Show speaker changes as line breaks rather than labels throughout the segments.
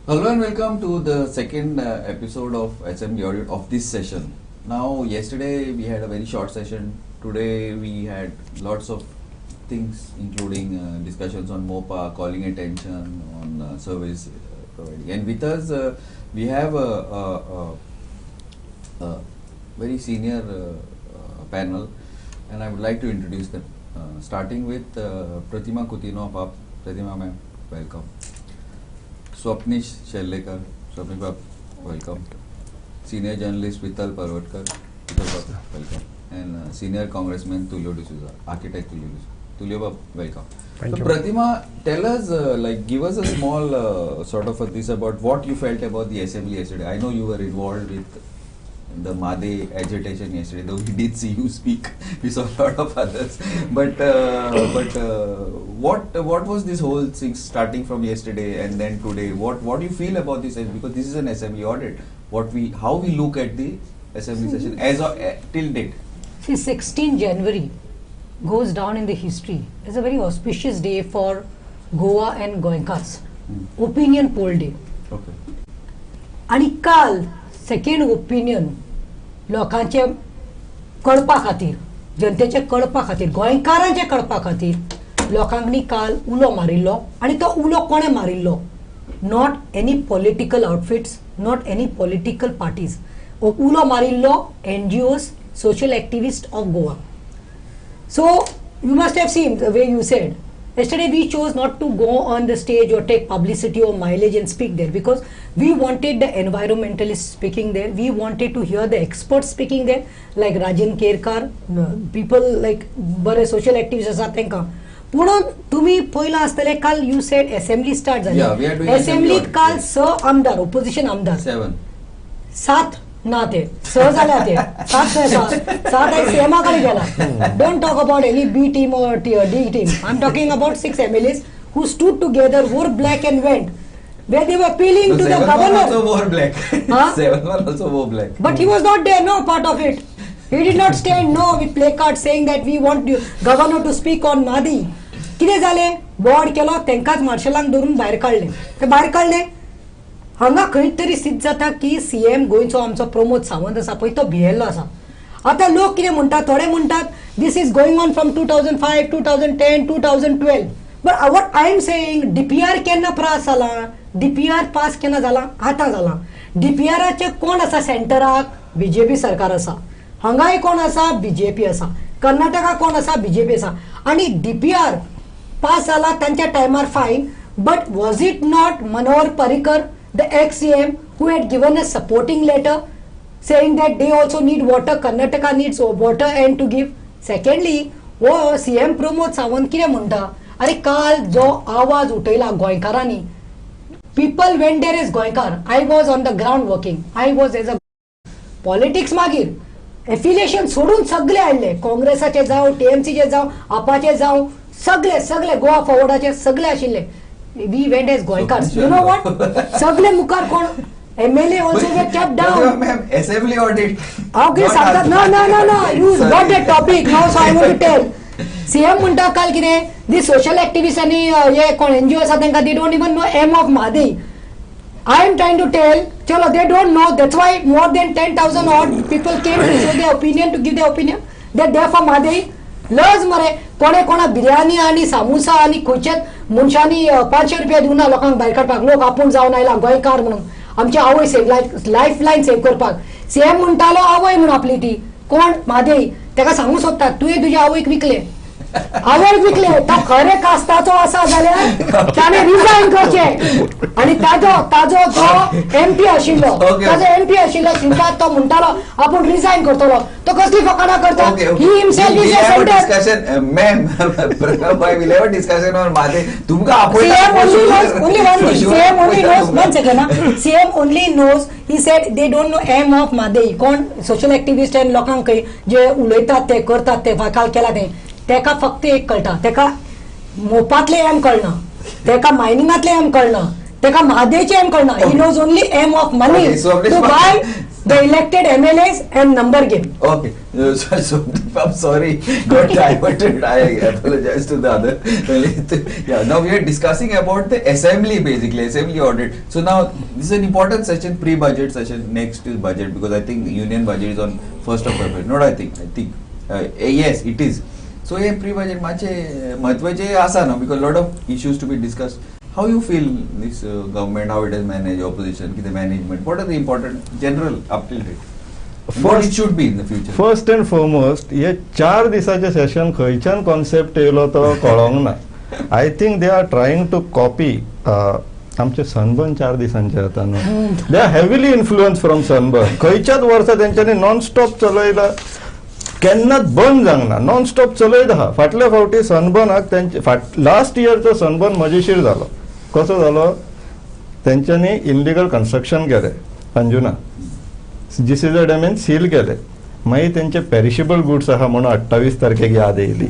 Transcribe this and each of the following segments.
Hello and welcome to the second episode of Assembly Audit of this session. Now, yesterday we had a very short session. Today we had lots of things, including discussions on MOPA, calling attention on service providing. And with us, we have a very senior panel, and I would like to introduce them. Starting with Pratima Kutino of UP. Pratima ma'am, welcome. Swapnish Shellekar, Swapnish Bab, welcome. Senior journalist Vital Parvatkar, Vital Bab, welcome. And senior congressman Tulio D'Souza, architect Tulio D'Souza. Tulio Bab, welcome.
Thank you.
Pratima, tell us, give us a small sort of this about what you felt about the assembly yesterday. I know you were involved with the Mhadei agitation yesterday, though we did see you speak. We saw a lot of others. But what was this whole thing starting from yesterday and then today? What do you feel about this? Because this is an assembly audit. How we look at the assembly session as of, till date.
See, 16 January goes down in the history as a very auspicious day for Goa and Goenkas. Opinion poll day.
Okay.
आणि काल second opinion लोकांचे कळपा खातीर जनतेचे कळपा खातीर गोंयकारांचे कळपा खातीर लोकांनी काल उलो मारिल्लो आणि तो उलो कोणे मारिल्लो not any political outfits not any political parties उलो मारिल्लो NGOs social activists of Goa. So you must have seen the way you said yesterday we chose not to go on the stage or take publicity or mileage and speak there because we wanted the environmentalists speaking there, we wanted to hear the experts speaking there like Rajan Kerkar, people like bare social activists asat tenka. Punon तुम्ही पहिला असतले काल you said assembly start झाली.
Yeah, we are doing
assembly
audit,
काल
yes.
6 आमदार opposition आमदार 7 ना ते 6 झाले ते 7 आहे सीएमआकडे गेला. Don't talk about any B team or D team. I'm talking about 6 MLAs who stood together, wore black and went where they were appealing to the governor.
Also wore black.
Huh?
7 also wore black.
But he was not there, no part of it. He did not stand, no, with placards saying that we want the governor to speak on Mhadei. कितें जालें board केलो तेंकाच मार्शलांक धरून भायर काडले. ते भायर काडले हांगा खंय तरी सिद्ध जाता की सीएम गोंयचो आमचो प्रमोद सावंत आसा पळय तो भियेल्लो आसा. आतां लोक कितें म्हणटात थोडे म्हणटात this is going on from 2005 2010 2012 but what I am saying DPR केन्ना पास जाला DPR पास केन्ना जाला आतां जाला. DPRचे कोण आसा सेंटराक BJP सरकार आसा हांगाय कोण आसा BJP आसा कर्नाटका कोण आसा BJP आसा आणि DPR पास जाला त्यांच्या टायमार fine but was it not Manohar Parrikar the ex-CM who had given a supporting letter saying that they also need water, Karnataka needs water and to give. Secondly, CM Pramod Sawant कितें म्हणटा अरे काल जो आवाज उठयला गोंयकारांनी people went there as गोंयकार. I was on the ground working. I was as a politics मागीर affiliation सोडून सगळे आयले काँग्रेसाचे जावं TMCचे जावं आपाचे जावं सगळे गोवा फॉरवर्डाचे सगळे आशिल्ले. We went as Goenkars. You know what? सगळे मुखार कोण MLA also were kept down.
Assembly audit.
Okay, Sarkar, no. You got that topic now, so I want to tell. CM म्हणटा काल कितें these social activists आणि हे कोण NGO आसा तांकां they don't even know aim of Mhadei. I am trying to tell, chalo they don't know. That's why more than 10,000 odd people came to show their opinion, to give their opinion. That they are for Mhadei. लज मरे कोणा बिर्याणी आणि सामोसा आणि खंयच्याच मनशांनी 500 रुपया दिवं ना लोकांक भायर काडपाक. लोक आपूण जावन आयला गोंयकार म्हणून आमची आवय सेव लायफ लायन सेव करपाक. सीएम म्हणटालो आवय म्हणून आपली ती कोण Mhadei तेका सांगूंक सोदता तुवें तुज्या आवयक विकले आवयक विकले तो खरे कास्ताचो आसा जाल्यार ताणे रिजायन करचे आणि ताजो जो MP आशिल्लो सिंधात तो म्हणटालो आपूण रिजायन करतलो तो कसली फकाणां करता. He himself is a centre
discussion ma'am I will have a discussion on Mhadei तुमका आपूण
CM only knows he said they don't know aim of Mhadei. कोण सोशल एक्टिविस्ट आनी लोकांक जे उलयतात ते करतात ते काल केला तेका फक्त एक कळटा तेका मोपातले एम कळना तेका मायनिंगातले एम कळना तेका Mhadeiचे एम कळना. He knows only aim of money to buy The elected MLAs and number game.
Okay, so I'm sorry, got diverted. I apologize to the other. Yeah, now we are discussing about the assembly, basically assembly audit. So now this is an important session, pre-budget session. Next is budget, because I think the union budget is on 1st of February. Not I think yes, it is. So ये pre-budget माचे महत्वाचे आसा ना, because lot of issues to be discussed. How you feel this government, how it has managed opposition, the management? What are the important general up till date? What it should be in the future?
First and foremost हे 4 दिसाचे session खंयच्यान concept येयलो तो कळोंक ना. I think they are trying to copy आमचे Sunburn 4 दिसांचे जाता न्हू. They are heavily influence from Sunburn. खंयच्याच वर्सा तेंच्यांनी नॉन स्टॉप चलयला, केन्नाच बंद जावना, नॉन स्टॉप चलयत आहा. फाटल्या फावटी सनबर्नाक तेंचे लास्ट इयरचो सनबर्न मजेशीर जालो. कसो जालो, तेंच्यांनी इनलिगल कन्स्ट्रक्शन केलें अंजुना, GCZ डॅमीन सील केले. मागीर तेंचे पेरिशेबल गुड्स आहा म्हणून 28 तारखेक याद येयली.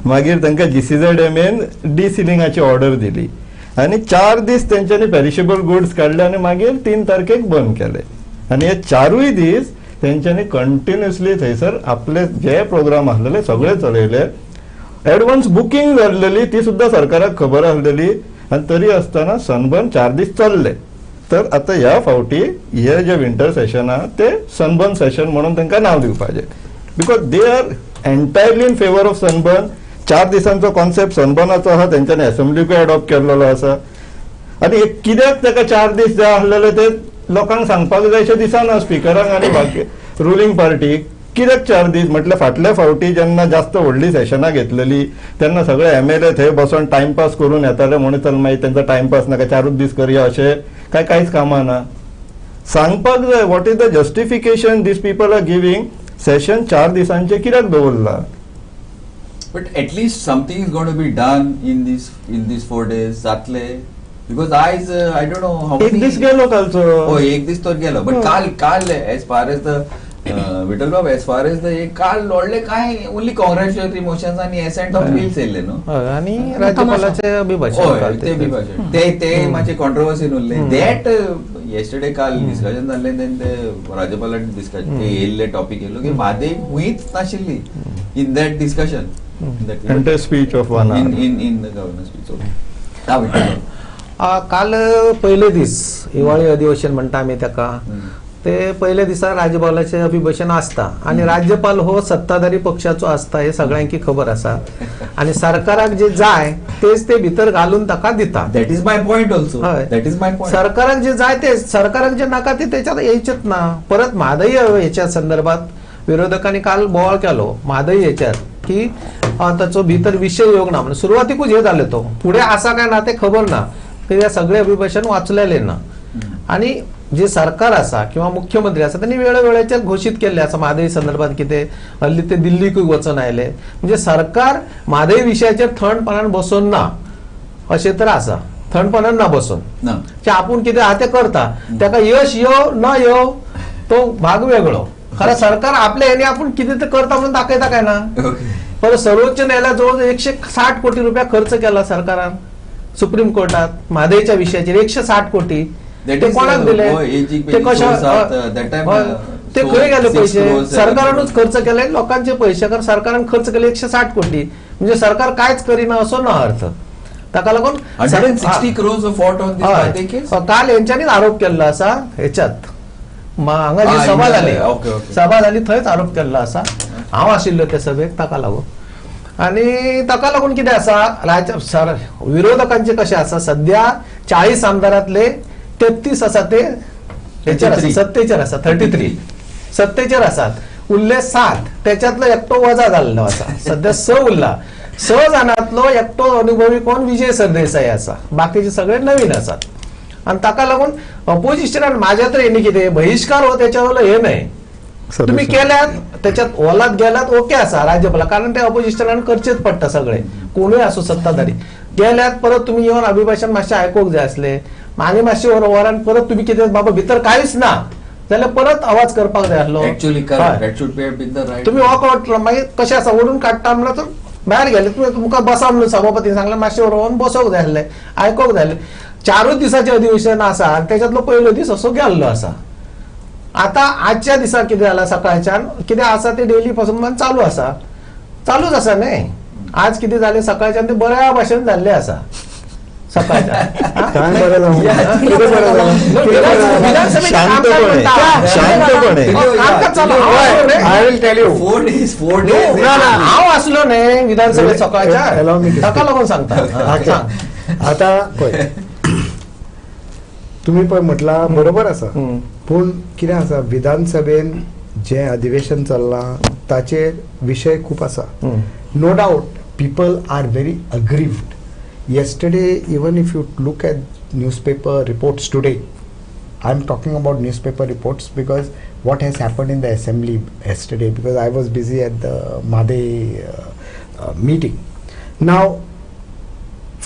मागीर तांकां GCZ डॅमीन डिसिलिंगाची ऑर्डर दिली आनी 4 दीस तेंच्यांनी पेरिशेबल गुड्स काडले आनी मागीर 3 तारखेक बंद केले. आनी हे 4य दीस तेंच्यांनी कंटिन्युअसली थंयसर आपले जे प्रोग्राम आसलेले सगळे चलयले. एडवान्स बुकींग जाल्लेली ती सुद्दां सरकाराक खबर आसलेली, आनी तरी आसतना सनबर्न 4 दीस चल्ले. तर आता ह्या फावटी हे जे विंटर सेशन आहा ते सनबर्न सेशन म्हणून तांकां नांव दिवपाचें, because they are entirely in favour of Sunburn. 4 दिसांचो कॉन्सेप्ट सनबर्नाचो आहा, तेंच्यांनी असेंब्लीकूय अडॉप्ट केल्लो आसा. आनी कित्याक ताका 4 दीस जाय आसलेले ते लोकांक सांगपाक जाय अशें दिसना स्पिकरांक आनी बाकी रुलींग पार्टीक. कित्याक 4 दीस म्हटल्यार फाटल्या फावटी जेन्ना जास्त व्हडली सेशनां घेतलेली तेन्ना सगळे MLA थंय बसून टायमपास करून येताले, म्हणून तर मागीर तेंचो टायमपास नाका 4 दीस करया अशें कांयच कामां ना. सांगपाक जाय what is the justification these people are giving. Session 4 दिसांचे कित्याक दवरला?
But at least something is going to be done in these 4 days. जातले, because I don't know how
एक दीस गेलो कालचो.
Oh, एक दीस तर गेलो. But काल as far as the विठलबाब, as far as the काल लढले काय ओनली कॉंग्रॅच्युलेटरी मोशन्स आणि एसेंट ऑफ बिल्स येयले न्हू,
आणि राज्यपालाचे अभिभाषण
ते मातशे कॉन्ट्रोवर्सीन उरले. दॅट येस्टरडे काल डिस्कशन जाल्ले, देन ते राज्यपालान डिस्कशन ते येयल्ले टॉपिक येयलो की म्हादई हुंयच नाशिल्ली in that discussion,
in the speech of one
in the governor speech.
काल पहिले दीस हिवाळी अधिवेशन म्हणटा आमी ताका, ते पहिले दिसा राज्यपालाचे अभिभाषण आसता आणि राज्यपाल हो सत्ताधारी पक्षाचो आसता हे सगळ्यांकी खबर आसा. आणि सरकाराक जे जाय तेच ते भितर घालून ताका दिता.
That is my point also. That is my point.
सरकाराक जे जाय ते, सरकाराक जे नाका ते त्याच्यात यायचेच ना. परत म्हादई ह्याच्या संदर्भात विरोधकांनी काल बोवाळ केलो म्हादई ह्याच्यात की ताचो भितर विषय येवंक ना म्हणून. सुरवातीकूच हे जाले, तो पुढे आसा काय ना ते खबर ना, ते सगळे अभिभाषण वाचलेले ना. आणि जे सरकार आसा किंवा मुख्यमंत्री आसा त्यांनी वेळोवेळेचेर घोषित केल्ले आसा म्हादई संदर्भात कितें. हल्ली ते दिल्लीकूय वचून आयले. म्हणजे सरकार म्हादई विशयाचेर थंडपणान बसून ना अशें तर आसा. थंडपणान ना बसून आपूण कितें आहा तें करता, ताका यश यो न यो तो भाग वेगळो. खरं सरकार आपल्या हेणी आपूण कितें ते करता म्हणून दाखयता काय ना. परत सर्वोच्च न्यायालयात जवळ 160 कोटी रुपया खर्च केला सरकारान सुप्रीम कोर्टात म्हादईच्या विशयाचेर. 160 कोटी ते कोणाक दिले, ते कशा, ते खंय गेले पैसे? सरकारानूच खर्च केले लोकांचे पैसे. कारण सरकारान खर्च केले 160 कोटी, म्हणजे सरकार कांयच करिना असो ना अर्थ. ताका लागून
160 crores of fought on this Mhadei case.
काल यांच्यानीच आरोप केल्लो आसा ह्याच्यात. हांगा जी सभा जाली, सभा जाली थंयच आरोप केल्लो आसा. हांव आशिल्लो त्या सभेक, ताका लागून. आणि ताका लागून कितें आसा, विरोधकांचे कशें आसा, सध्या 40 आमदारांतले 33 आसा ते हेचेर आसा, सत्तेचेर आसा. 33 सत्तेचेर आसात. उरले 7, त्याच्यातलो एकटो वजा जाल्लो आसा. सध्या 6 उरला. 6 जाणांतलो एकटो अनुभवी कोण, विजय सरदेसाई आसा. बाकीचे सगळे नवीन आसात. आणि ताका लागून अपोजिशनान माझ्या तर हेणी कितें बहिष्कार हो त्याच्यावर हे नाही. तुम्ही केल्यात त्याच्यात ओलात गेल्यात ओके आसा राज्यपाला, कारण ते अपोजिशनान करचेच पडटा सगळे, कोणूय असो सत्ताधारी. गेल्यात परत तुम्ही येऊन अभिभाषण मातशें आयकोंक जाय आसले. मागे मातशें वरान परत तुम्ही कितें बाबा भितर कांयच ना जाल्यार परत आवाज करपाक जाय आसलो. तुम्ही वॉकआउट मागीर कशें आसा, ओडून काडटा म्हणल्यार तर भायर गेले. तुमकां बसा म्हणून सभापतीन सांगलें, मातशें व्हरून बसोंक जाय आसलें, आयकोंक जाय आसलें. 4 दिसाचें अधिवेशन आसा आणि त्याच्यातलो पयलो दीस असो गेल्लो आसा. आता आजच्या दिसा कितें जाला सकाळच्यान कितें आसा ते डेली पासून चालूच आसा न्ही. आज कितें जालें सकाळच्यान ते बऱ्या भाशेन जाल्लें आसा सकाळच्यान.
काय बरं झालं? किती बरं झालं? किती बरं झालं?
विधानसभेचं
शांतपणे शांतपणे
कामकाज चालू हांव
I will tell you
4 days.
हांव आसलो न्ही विधानसभेत
Allow
सकाळच्या
me to
ताका
speak.
लागून सांगता. सांग.
आता पळय तुम्ही पळय म्हटला बरोबर आसा पूण कितें आसा विधानसभेन जे अधिवेशन चल्लां ताचेर विशय खूब आसा. No doubt people are very aggrieved. Yesterday, even if you look at newspaper reports today, I'm talking about newspaper reports because what has happened in the assembly yesterday, because I was busy at the Mhadei meeting. Now,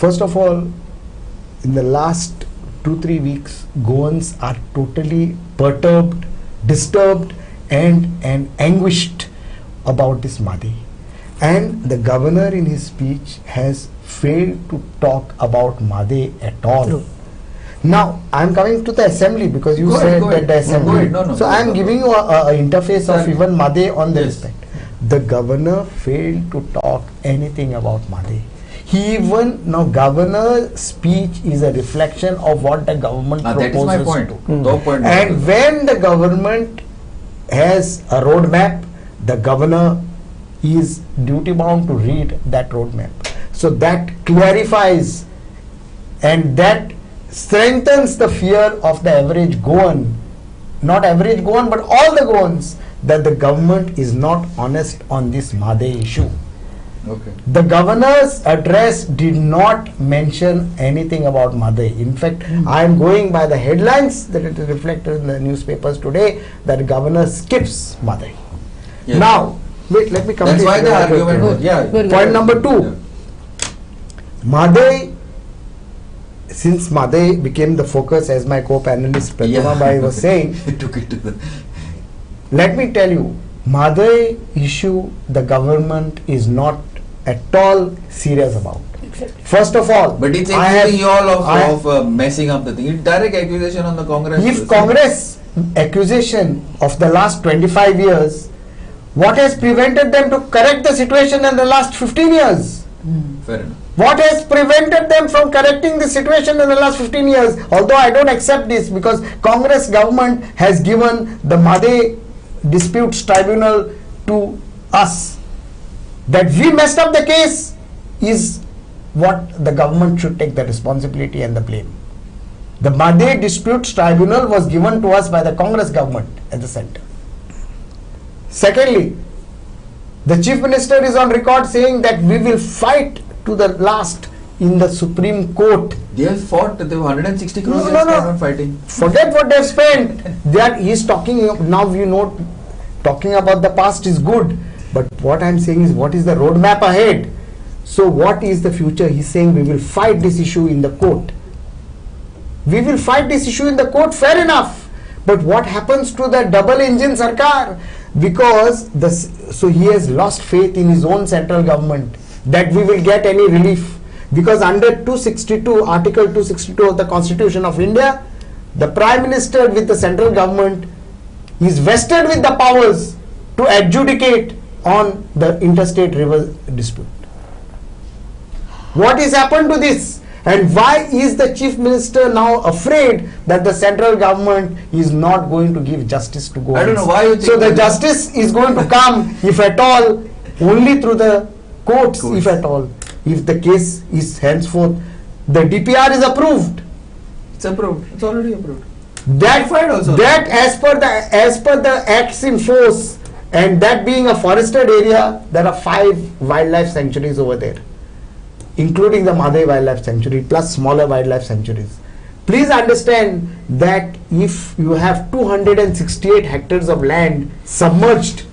first of all, in the last 2-3 weeks, Goans are totally perturbed, disturbed and anguished about this Mhadei. And the governor in his speech has failed to talk about Mhadei at all. Now, I'm coming to the assembly because you said that the assembly. So I'm giving you a interface of even Mhadei on the respect. The governor failed to talk anything about Mhadei. He even, now governor's speech is a reflection of what the government proposes.
That is my point.
to. And when the government has a roadmap, the governor is duty bound to read that roadmap. So that clarifies and that strengthens the fear of the average Goan, not average Goan but all the Goans, that the government is not honest on this Mhadei issue.
Okay.
The governor's address did not mention anything about Mhadei. In fact, I am going by the headlines that it is reflected in the newspapers today that the governor skips Mhadei.
Yes.
Now, wait, let me come
That's
to
why
it.
the argument was,
Point number 2. Mhadei, since Mhadei became the focus, as my co-panelist Pratima Bai was saying,
took it to the.
let me tell you, Mhadei issue the government is not at all serious about. First of all,
But it's
I have-
accusing you all
I-
of messing up the thing. It's direct accusation on the Congress.
if Congress accusation of the last 25 years, what has prevented them to correct the situation in the last 15 years?
Fair enough.
What has prevented them from correcting the situation in the last 15 years? Although I don't accept this because Congress government has given the Mhadei Disputes Tribunal to us. That we messed up the case is what the government should take the responsibility and the blame. The Mhadei Disputes Tribunal was given to us by the Congress government at the center. Secondly, the Chief Minister is on record saying that we will fight to the last in the Supreme Court.
They have fought. They have 160 crores.
No,
they
no,
have
no.
spent on fighting.
Forget what they've spent. That he's talking now. You know, talking about the past is good, but what I'm saying is, what is the roadmap ahead? So, what is the future? He's saying we will fight this issue in the court. We will fight this issue in the court. Fair enough. But what happens to the double engine Sarkar? Because so he has lost faith in his own central government that we will get any relief. Because under 262, Article 262 of the Constitution of India, the Prime Minister with the central government is vested with the powers to adjudicate on the interstate river dispute. What has happened to this? And why is the Chief Minister now afraid that the central government is not going to give justice to Goans?
I don't know why you think
So the
that-
justice is going to come, if at all, only through the courts, if at all. If the case is henceforth, the DPR is approved.
It's approved. It's already approved.
That
Notified also.
that as per the acts in force, and that being a forested area, there are 5 wildlife sanctuaries over there, including the Mhadei Wildlife Sanctuary plus smaller wildlife sanctuaries. Please understand that if you have 268 hectares of land submerged,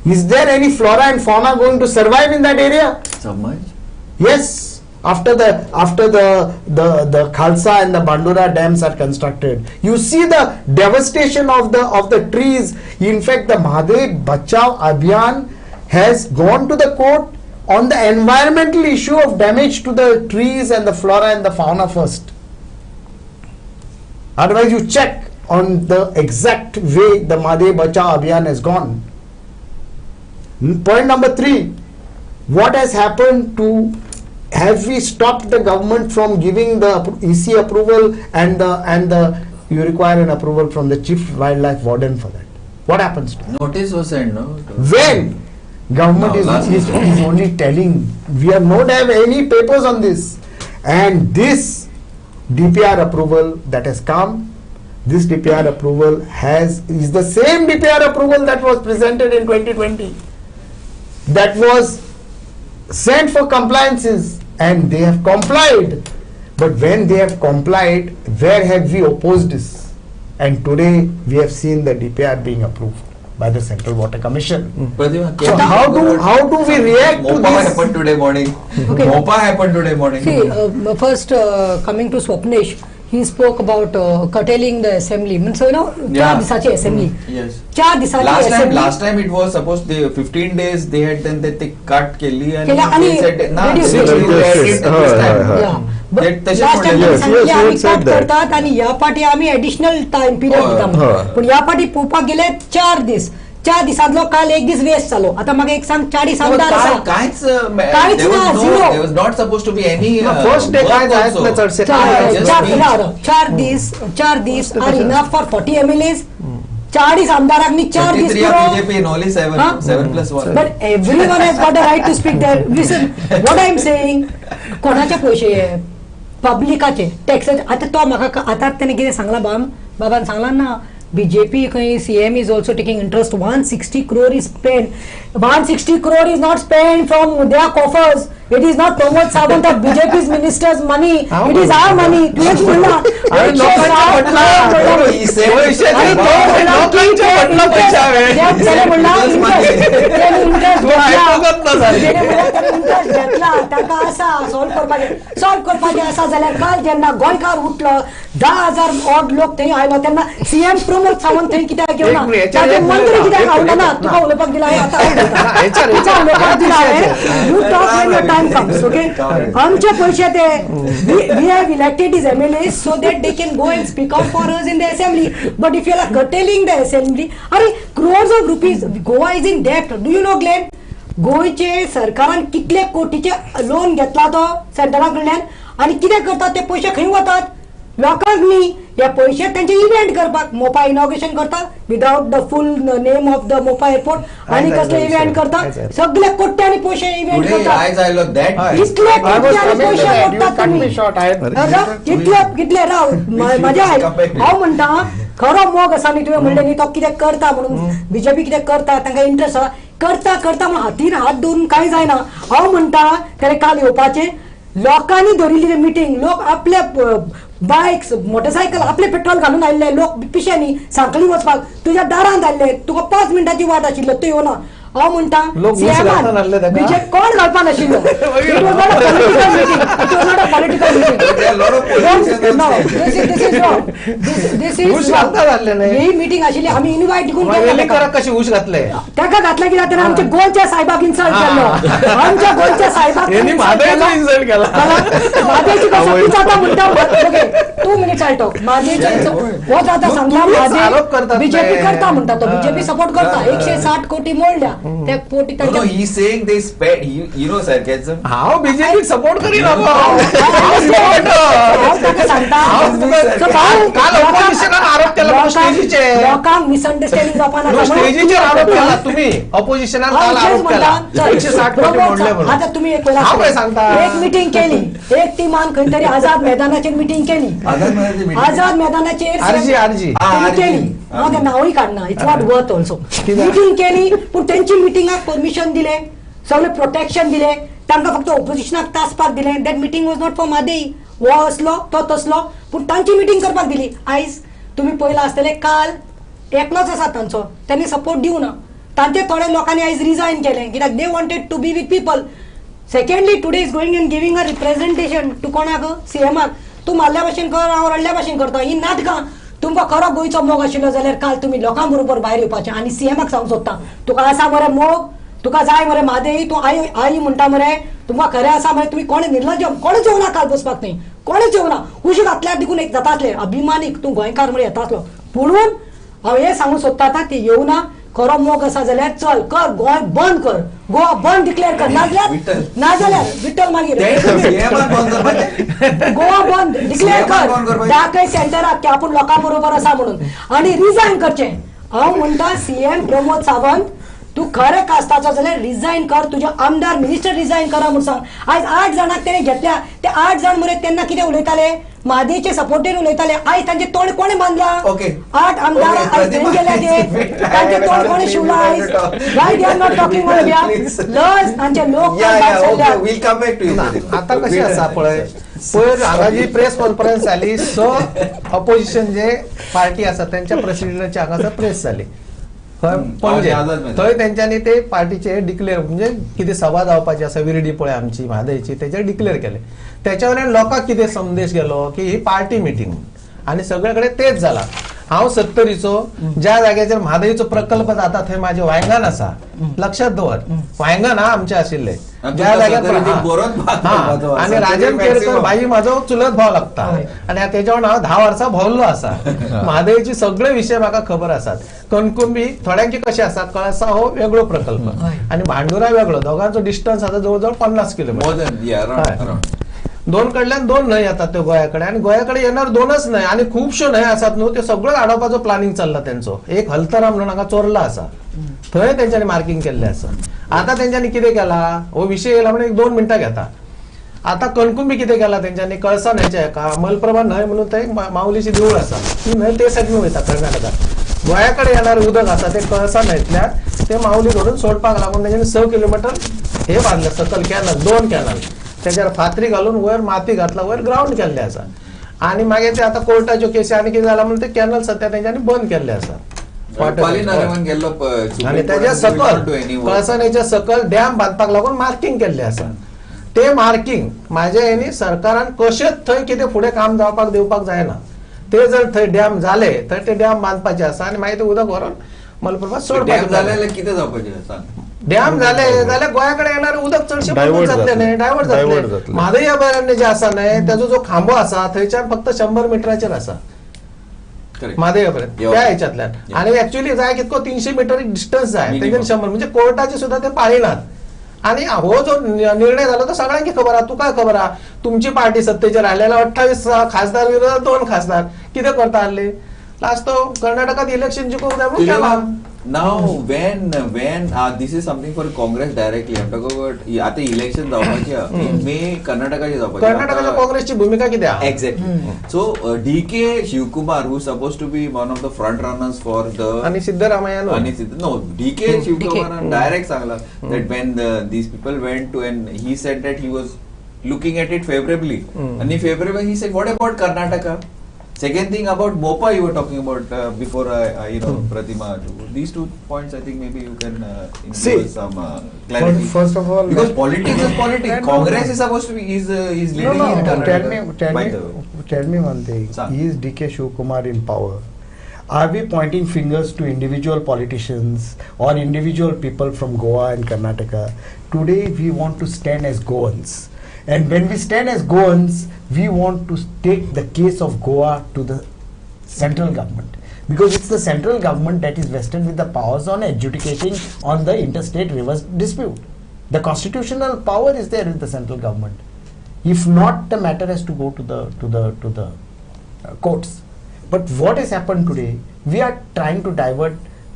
is there any flora and fauna going to survive in that area?
Submerged.
Yes, after the Khalsa and the Bandura dams are constructed, you see the devastation of the trees. In fact, the Mhadei Bachao Abhiyan has gone to the court on the environmental issue of damage to the trees and the flora and the fauna first. Otherwise, you check on the exact way the Mhadei Bachao Abhiyan has gone. Point number 3, what has happened to, have we stopped the government from giving the EC approval and the you require an approval from the chief wildlife warden for that? What happens to it?
Notice was sent, no?
When government is only telling, we have not have any papers on this, and this DPR approval that has come, this DPR approval is the same DPR approval that was presented in 2020, that was sent for compliances, and they have complied. But when they have complied, where have we opposed this? And today we have seen the DPR being approved by the Central Water Commission.
Pratima,
So how do we react to
Mopa
this?
happened today morning.
Okay.
Mopa happened today morning.
See, first coming to Swapnesh, he spoke about curtailing the assembly. Means, you know,
Yeah.
4 दिवसाची assembly.
Yes.
4 दिवसाची assembly.
Last time it was supposed 15 days they had then they cut केली and
केला आणि
they said nah,
reduce.
they did
Yes,
it this time.
Yeah. But
They- तसे
last time
बोलले.
त्यांनी
Yes,
सांगितले
yes,
आम्ही
we said
cut
that.
करतात आणि या पाठी आम्ही ऍडिशनल टाइम पिरियड
होय.
दिता
होय.
पण या पाठी पोवपाक गेले 4 दीस 4 दिसांतलो काल 1 दीस वेस्ट जालो आता म्हाका एक सांग 4 दिसांत
काहीच
काहीच
there was
ना,
no-
zero.
there was not supposed to be any
first day
work
काय जायत
also.
ना चढसे
just
चार दीस आर इनफ फॉर 40 MLAs 4 दीस आमदाराक नी 4 दीस
23 are BJP and only 7+1.
But everyone has got a right to speak there. Listen, what I am saying, कोणाचे पैसे पब्लिकाचे टॅक्साचे आता तो म्हाका आता त्याने कितें सांगला बाबान सांगला ना BJP खंय CM is also taking interest 160 crore is spent 160 crore is not spent from their coffers. It is not Pramod Sawant of BJP's ministers money. It is our money. तुझेच बोलला
अरे लोकांच्या म्हटलं
ही सेवा विषय
आणि तो बोलला की
लोकांच्या म्हटलं पैसे हवे.
त्याने बोलला त्याने interest
तो ऐकूच
घेतला.
नसाली.
त्याने बोलला त्याने interest घेतला ताका असा सॉल्व करपाचे असा जाल्यार काल जेन्ना गोंयकार उठलो 10,000 ऑड लोक थंय आयलो तेन्ना CM प्रमोद सावंत थंय कित्याक येवना
एक मिनिट,
ताचे मंत्री कित्याक
एक
हाडलो ना
मिनिट,
तुका उलोवपाक दिला हांवें आतां
हेचेर-
तुका उलोवपाक दिला हांवें you talk when your time comes okay आमचे पयशे ते we have elected is MLAs so that they can go and speak out for us in the assembly but if you are curtailing the assembly अरे crores of rupees Goa is in debt do you know Glenn गोयचे सरकारान कितले कोटीचे loan घेतला तो सेंट्रला कडल्यान आणि कितें करतात ते पयशे खंय वतात लोकांक न्ही हे पयशे त्यांचे इव्हेंट करपाक मोपा इनॉग्रेशन करतात without the full name of the Mopa airport आणि कसले इव्हेंट करतात सगळे कोट्यांनी पयशे इव्हेंट
Today
करतात
eyes आयलो that
इतले
I was
कोट्यांनी
coming to
पयशे
that. You
मोडटात
cut me
तुम्ही
short.
कितले राव मजा हांव म्हणटा खरो मोग आसा न्ही तुवें म्हणलें न्ही तो कितें करता म्हणून BJP कितें करता तांकां इंट्रस्ट आसा करता म्हणून हातीन हात दवरून कांय जायना हांव म्हणटा तेणें काल येवपाचें लोकांनी धरिल्ली मिटींग लोक आपले बायक्स मोटरसायकल आपले पेट्रोल घालून आयिल्ले लोक पिश्यांनी सांखळी वचपाक तुज्या दारांत आयिल्ले तुका 5 मिनटाची वाट आशिल्लो तो येवना हांव म्हणटा
लोक वीस घालून आयिल्ले ताका?
बीजे कोण घालपा नाशिल्लो it was not a political meeting
There are a lot of politicians
No,
there.
this is wrong. This is
ऊस
wrong.
घालता घातले नाही.
ही मीटिंग आशिल्ली आम्ही इन्व्हाइट करून
वेलीकराक कशी ऊस घातले
ताका घातलं की ताणें आमच्या गोंयच्या साहेबाक इन्सल्ट केलो आमच्या गोंयच्या साहेबाक
यांनी म्हादैचा insult केला.
म्हादेची कसं तूच आता म्हणटा ओके 2 मिनिट्स आल्टो म्हादेची हो आता सांगला
तुम्हीच आरोप
म्हादे
करतात
बीजेपी
ते.
करता म्हणटा तो बीजेपी सपोर्ट करता 160 कोटी मोडल्या त्या कोटी
No, he's saying they spent, you know sarcasm.
हांव बीजेपी सपोर्ट करीना काल ऑपोजिशनान आरोप केला म्हणून स्टेजीचे
लोकांक मिसअंडरस्टँडिंग जावपाक
स्टेजीचेर आरोप केला तुम्ही ऑपोजिशनान काल आरोप केला 160 कोटी मोडले म्हणून
आता तुम्ही एक
हांव काय सांगता?
एक मिटिंग केली एक टिमान खंय तरी आझाद मैदानाचेर मिटिंग केली
आझाद मैदानाची meeting.
आझाद मैदानाचेर
आरजी
त्यांनी केली हांव तें नांवूय काडना it's not worth also meeting केली पूण तेंची मिटिंगाक परमिशन दिले सगळे प्रोटेक्शन दिले तांकां फक्त ऑपोजिशनाक तासपाक दिले that meeting was not for Mhadei हो असलो तो तसलो पूण तांची मिटिंग करपाक दिली आयज तुम्ही पयला आसतले काल एकलोच आसा तांचो त्यांनी सपोर्ट दिवना तांचे थोडे लोकांनी आयज रिजायन केले कित्याक they wanted to be with people secondly today is going and giving a representation to कोणाक सीएमाक तूं मारल्या भाशेन कर हांव रडल्या भाशेन करता ही नाटकां तुमकां खरो गोंयचो मोग आशिल्लो जाल्यार काल तुमी लोकां बरोबर भायर येवपाचें आनी सीएमाक सांगूंक सोदता तुका आसा मरे मोग तुका जाय मरे म्हादेई तूं आई म्हणटा मरे तुमकां खरें आसा मरे तुमी कोणे निर्लज्ज कोणेच येवना काल बसपाक थंय कोणेच येवना उशी घातल्यार देखून एक जाता आसलें अभिमानीक तूं गोंयकार म्हण येता आसलो म्हणून हांव हें सांगूंक सोदता आतां ती येवं ना खरो मोग आसा जाल्यार चल कर गोंय बंद कर गोवा बंद डिक्लेअर कर नाजाल्यार विठ्ठल मागीर गोवा बंद डिक्लेअर कर दाखय सेंटराक की आपूण लोकां बरोबर आसा म्हणून आनी रिजायन करचें हांव म्हणटा सीएम प्रमोद सावंत तू खरे कास्ताचो जाल्यार रिजायन कर तुजे आमदार मिनिस्टर रिजायन करा म्हणून सांग आयज 8 जाणांक तेणे घेतल्या ते 8 जाण मरे तेन्ना कितें उलयताले म्हादेचे सपोर्टीन उलयताले आयज तांचे तोंड कोणे बांदल्या 8 आमदार आयज थंय गेले ते तांचे तोंड कोणे शिवला आयज why they are not talking on behalf us तांचे लोक
will come back to you
आता कशी आसा पळय पयर हांगा जी प्रेस कॉन्फरन्स जाली सो ऑपोजिशन जे पार्टी आसा त्यांच्या प्रेसिडेंटाची हांगासर प्रेस जाली पणजे थंय तेंच्यांनी ते पार्टीचे डिक्लेअर म्हणजे कितें सभा जावपाची आसा विरडी पळय आमची म्हादैची तेचेर डिक्लेअर केले त्याच्या वयल्यान लोकांक कितें संदेश गेलो की ही पार्टी मिटींग आनी सगळे कडेन तेच जाला हांव 70रीचो ज्या जाग्याचेर म्हादैचो प्रकल्प जाता थंय म्हाजे वांयगण आसा लक्षात दवर वांयगण आमचे आशिल्ले ज्या जाग्यार आनी राजन केरकर भाई म्हाजो चुलत भाव लागता आनी तेच्या वांगडा हांव 10 वर्सां भोंवल्लो आसा म्हादैचे सगळे विशय म्हाका खबर आसात कणकुंबी थोड्यांचे कशे आसात कळसा हो वेगळो प्रकल्प आनी भांडुरा वेगळो दोगांचो डिस्टन्स आसा जवळ जवळ 50 किलोमीटर दोन कडल्यान 2 न्हंय येतात त्यो गोंयाकडे आनी गोंयाकडे येणार 2च न्हंय आनी खुबश्यो न्हंय आसात न्हू त्यो सगळ्यो आडोवपाचो प्लॅनिंग चल्ला तेंचो एक हलतराम म्हणून हांगा चोरला आसा थंय तेंच्यांनी मार्किंग केल्लें आसा आतां तेंच्यांनी कितें केला हो विशय येयला म्हणून 1-2 मिनटां घेता आतां कणकुंबी कितें केला तेंच्यांनी कळसा न्हंयच्या हेका मलप्रभा न्हंय म्हणून थंय माऊलीची देवूळ आसा ती न्हंय ते सायडीन वयता कर्नाटकात गोंयाकडे येणारें उदक आसा ते कळसा न्हंयतल्यान ते माऊली धरून सोडपाक लागून तेंच्यांनी 6 किलोमीटर हे बांदले सकल कॅनल 2 कॅनल त्याच्यावर फातरी घालून वयर माती घातला वयर ग्राउंड केल्ले आसा आणि मागीर ते आता कोर्टाच्यो केसी आनी कितें जाला म्हणून ते कॅनल सध्या तेंच्यांनी बंद केल्ले आसा आनी तेच्या सकल कळसणेच्या सकल डॅम बांदपाक लागून मार्किंग केल्ले आसा ते मार्किंग म्हाज्या हेनी सरकारान कशेंच थंय कितें फुडें काम जावपाक दिवपाक जायना ते जर थंय डॅम जाले तर ते डॅम बांदपाचे आसा आनी मागीर ते उदक व्हरून मलप्रभा सोडपाक जाले
कितें जावपाचें सांग
डॅम झाले जाल्यार गोंयाकडे येणारे उदक चडशे बंद जातले न्हय डायवर्ट जातले म्हादई अभयारण्य जे आसा न्हय तेजो जो खांबो आसा थंयच्यान फक्त 100 मिटराचेर आसा म्हादई अभयारण्य त्या हेच्यातल्यान आनी एक्चुअली जाय कितको 300 मिटर डिस्टन्स जाय तेजेर 100 म्हणजे कोर्टाचे सुद्धा ते पाळिनात आनी हो जो निर्णय झाला तो सगळ्यांकी खबर आहा तुका खबर आहा तुमची पार्टी सत्तेचेर आयलेल्या 28 खासदार विरोधात 2 खासदार कितें करता आसले लास्ट तो कर्नाटकात इलेक्शन जिखूंक जाय म्हणून केला
Now, when this is something for Congress directly, I'm talking about आता इलेक्शन जावपाचे in May कर्नाटकाचे जावपाचे
कर्नाटकाच्या काँग्रेसची भूमिका किती आहे
exactly so DK Shivkumar who is supposed to be one of the front runners for the
आणि Siddaramaiah
no DK Shivkumar direct Sangla that when these people went to and he said that he was looking at it favorably and favorably he said what about Karnataka. Second thing about MOPA you were talking about before Pratima. These 2 points I think maybe you can include some clarity.
First of all,
because politics is politics. Congress is supposed to be is leading in Karnataka.
Tell me one thing. Is DK Shivkumar in power? Are we pointing fingers to individual politicians or individual people from Goa and Karnataka? Today we want to stand as Goans. And when we stand as Goans, we want to take the case of Goa to the central government. Because it's the central government that is vested with the powers on adjudicating on the interstate rivers dispute. The constitutional power is there with the central government. If not, the matter has to go to the courts. But what has happened today, we are trying to divert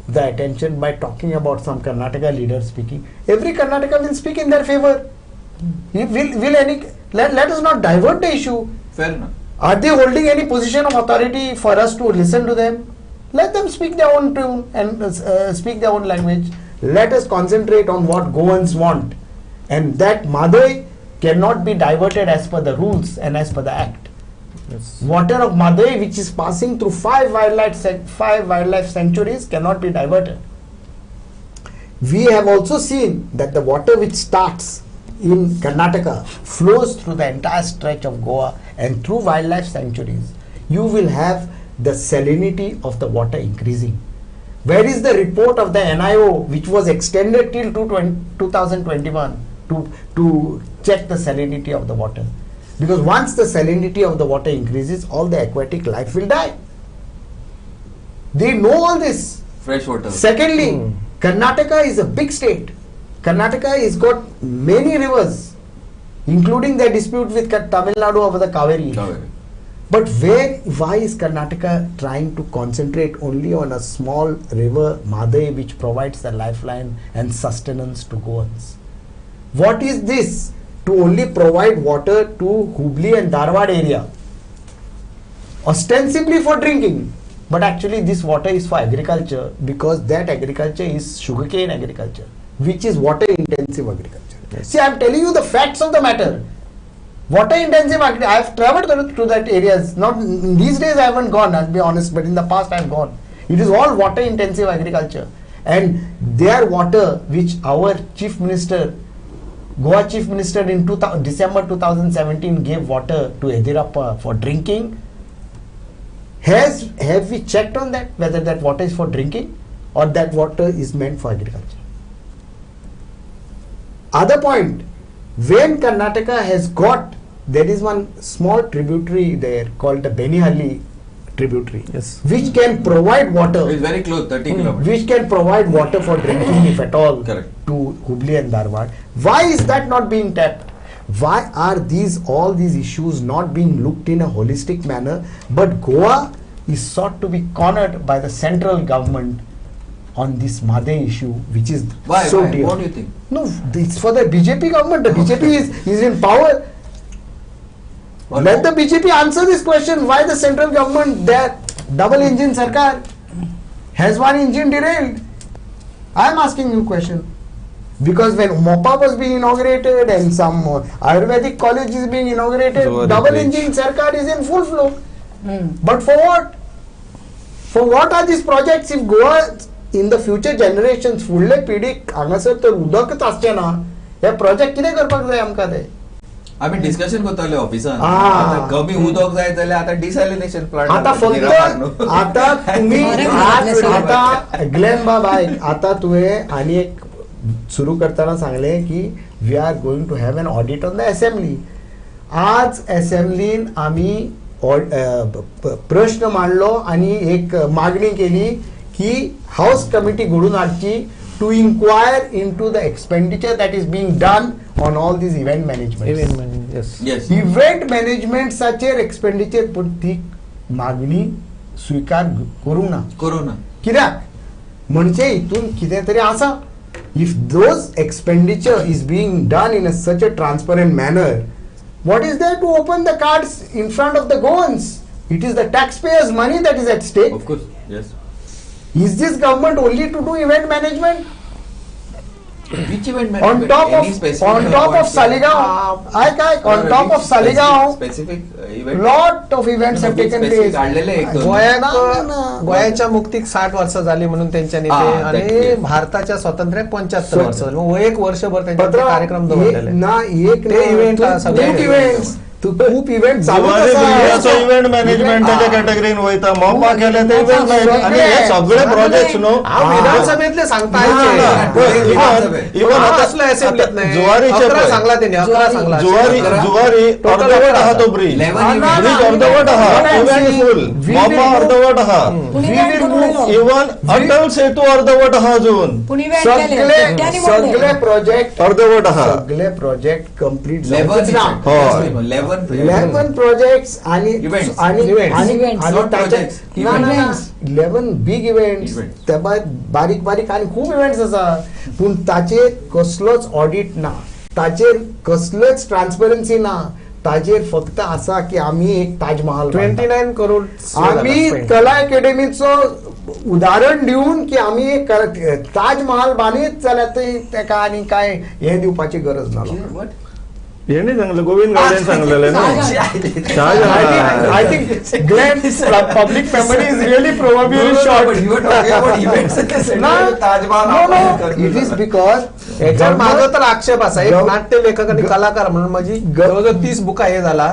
the attention by talking about some Karnataka leaders speaking. Every Karnataka will speak in their favor. Let us not divert the issue.
Fair enough.
Are they holding any position of authority for us to listen to them? Let them speak their own tune and speak their own language. Let us concentrate on what Goans want, and that Mhadei cannot be diverted as per the rules and as per the act. Yes. Water of Mhadei, which is passing through 5 wildlife sanctuaries, cannot be diverted. We have also seen that the water which starts in Karnataka flows through the entire stretch of Goa and through wildlife sanctuaries. You will have the salinity of the water increasing. Where is the report of the NIO which was extended till 2021 to check the salinity of the water? Because once the salinity of the water increases, all the aquatic life will die. They know all this.
Fresh water.
Secondly, Karnataka is a big state. Karnataka has got many rivers, including their dispute with Tamil Nadu over the Kaveri. But why is Karnataka trying to concentrate only on a small river, Mhadei, which provides the lifeline and sustenance to Goans? What is this? To only provide water to Hubli and Dharwad area, ostensibly for drinking, but actually this water is for agriculture, because that agriculture is sugarcane agriculture, which is water intensive agriculture. Yes. See, I am telling you the facts of the matter. Water intensive agriculture, I have traveled to that areas. Not these days I haven't gone, I'll be honest, but in the past I have gone. It is all water intensive agriculture, and their water, which our chief minister, Goa chief minister in December 2017 gave water to Yedirappa for drinking. Have we checked on that, whether that water is for drinking or that water is meant for agriculture? Other point, when Karnataka has got, there is one small tributary there called the Benihalli tributary,
Yes.
which can provide water.
It's very close, 30 kilometers.
Which can provide water for drinking, if at all,
Correct.
to Hubli and Dharwad. Why is that not being tapped? Why are all these issues not being looked in a holistic manner? But Goa is sought to be cornered by the central government on this Mhadei issue, which is
Why?
so
Why?
dear.
What do you think?
No, it's for the BJP government. The BJP is in power.
Or
Let the BJP answer this question. Why the central government, that double engine Sarkar, has one engine derailed? I am asking you a question. Because when MOPA was being inaugurated and some Ayurvedic college is being inaugurated,
Zuari
double
bridge.
engine Sarkar is in full flow. But for what? For what are these projects if Goa in the future generations फुडले पिढीक हांगासर तर उदकच आसचें ना, हे project कितें करपाक जाय आमकां ते?
आम्ही डिस्कशन करताले ऑफिसान.
आ.
आता कमी उदक जाय जाल्यार आता डिसॅलिनेशन प्लांट.
आता फक्त आता तुम्ही आता ग्लेन बाय आता तुवें आनी एक सुरू करताना सांगले की we are going to have an audit on the assembly. आज असेंब्लीन आम्ही प्रश्न मांडलो आणि एक मागणी केली की हाऊस कमिटी घडून हाडची to inquire into the expenditure that is being done on all these event management.
Yes.
Event मॅनेजमेंटसाचेर एक्सपेंडिचर, पण ती मागणी स्वीकार करूंक ना.
कोरोना.
कित्याक म्हणजे हितून कितें तरी आसा. If those expenditure is being done in such a transparent manner, what is there to open the cards in front of the Goans? It is the taxpayers' money that is at stake.
Of course. Yes.
Is this government only to do event management?
Which event
On
management?
top
Any
of
specific
Saligaon, on top of Saligaon,
specific event.
lot of events have taken place.
काढलेले एक दोन.
गोयाच्या मुक्तीक 60 वर्ष झाली म्हणून त्यांच्या नेते, आणि
that
भारताच्या स्वातंत्र्याक 75 वर्ष झाली. मग एक वर्षभर त्यांचे
पत्र
कार्यक्रम दवरलेले.
ना एक
ते event
ना
सगळे
खूप events. खूप इव्हेंट चालू
जुवारी बिल्डिंगाचो इव्हेंट मॅनेजमेंटाच्या कॅटेगरीन वयता. मोपा केले ते इव्हेंट मॅनेजमेंट आणि हे सगळे प्रोजेक्ट्स नो
हांव विधानसभेतले सांगता
जुवारीचे
सांगला त्यांनी 11 सांगला.
जुवारी अर्धवट आहा तो ब्रिज. ब्रिज अर्धवट आहा. Event full. मोपा अर्धवट आहा. इवन अटल सेतू अर्धवट आहा अजून.
सगळे प्रोजेक्ट
अर्धवट आहा.
सगळे प्रोजेक्ट कंप्लीट 11 प्रोजेक्ट्स आणि
Events.
आणि
Events.
आणि
Events.
आणि
Not
त्याचे-
projects.
ना, ना, ना.
Events.
11 big events,
Events.
त्या बारीक बारीक आणि खूप इव्हेंट्स आसा, पूण ताचेर कसलोच ऑडिट ना, ताचेर कसलोच ट्रान्सपरन्सी ना. ताचेर फक्त आसा की आम्ही एक ताजमहाल
29 करोड
आम्ही कला अकॅडमीचो उदाहरण दिवन की आम्ही एक ताजमहाल बांदीत जाल्यार तेका आनी काय हे दिवपाची गरज ना.
What?
यांनी सांगलं, गोविंद गावडेन सांगलेले ना.
I think Glenn's public memory is really probably short.
But you were talking about events.
No,
Taj Mahal.
no, it is because
याच्यावर माझा तर आक्षेप असा, एक
गव-
नाट्य लेखक आणि कलाकार म्हणून माझी जवळजवळ 30 बुका हे झाला.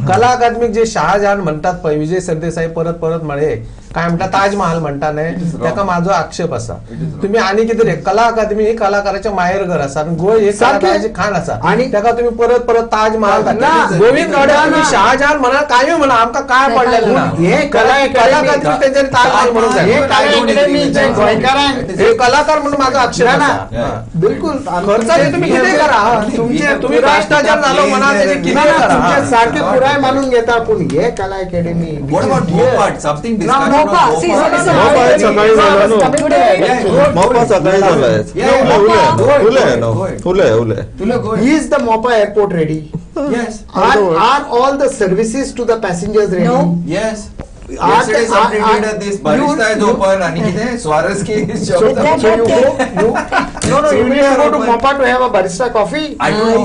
कला अकादमीक जे शहाजहान म्हणतात पळय, विजय सरदेसाई परत परत म्हणे काय म्हणता ताजमहाल म्हणता नाही, त्याका माझो आक्षेप असा. तुम्ही आणि कितें कला अकादमी ही कलाकाराचे माहेर घर असा, आणि गोंय हे
सारकें.
कलाकाराचे खाण असा,
आणि
त्याका तुम्ही परत परत ताज महाल
ना,
घातले. गोविंद
ना,
गडे
ना.
तुम्ही शहाजहान म्हणा काय म्हणा आमका काय पडलेलं ना
हे कला
कला खातीर तेंच्यांनी ताज महाल म्हणून
हे
जाय.
कला अकॅडमीचे गोंयकारांक
हे कलाकार म्हणून माझा आक्षेप
ना,
आसा.
ना.
हा.
बिलकुल
खर्चाचे तुम्ही कितें करा तुम्ही भ्रष्टाचार झालो म्हणा तेजे कितें करा.
तुमचे सारखे पुराय मानून घेता पण हे कला academy
What about Mopat? Something discussion
Mopa,
on
see,
Mopa.
so
Mopa हे सकाळी झाला न्हू. मोपा सकाळी झालाय. उलय
Tule, go ahead.
Is the Mopa airport ready?
Yes.
Are all the services to the passengers ready?
No.
Yes.
Are
Yesterday
the-
somebody
are-
did this barista is open and किती स्वारस की
So you go, no, you need to go to Mopa to have a barista coffee.
I don't know.